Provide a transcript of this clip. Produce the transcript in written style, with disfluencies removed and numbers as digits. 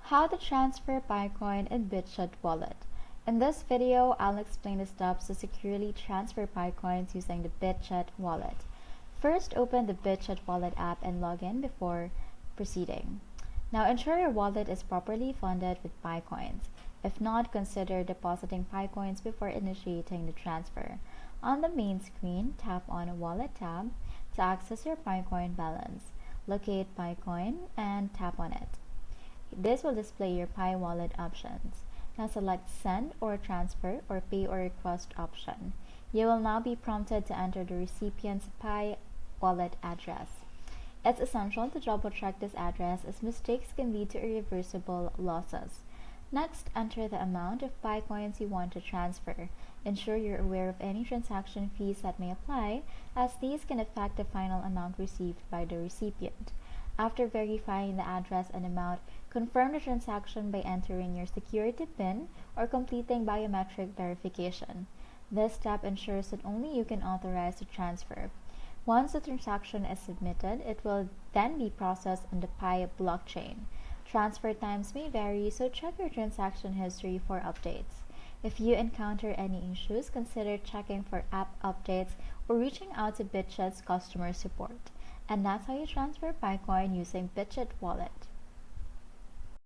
How to transfer Picoin in Bitget Wallet. In this video, I'll explain the steps to securely transfer Picoins using the Bitget Wallet. First, open the Bitget Wallet app and log in before proceeding. Now, ensure your wallet is properly funded with Picoins. If not, consider depositing Picoins before initiating the transfer. On the main screen, tap on Wallet tab to access your Picoin balance. Locate Picoin and tap on it. This will display your Pi wallet options. Now select Send or Transfer or Pay or Request option. You will now be prompted to enter the recipient's Pi wallet address. It's essential to double check this address as mistakes can lead to irreversible losses. Next, enter the amount of Pi coins you want to transfer. Ensure you're aware of any transaction fees that may apply, as these can affect the final amount received by the recipient. After verifying the address and amount, confirm the transaction by entering your security PIN or completing biometric verification. This step ensures that only you can authorize the transfer. Once the transaction is submitted, it will then be processed on the Pi blockchain. Transfer times may vary, so check your transaction history for updates. If you encounter any issues, consider checking for app updates or reaching out to Bitget's customer support. And that's how you transfer Picoin using Bitget Wallet.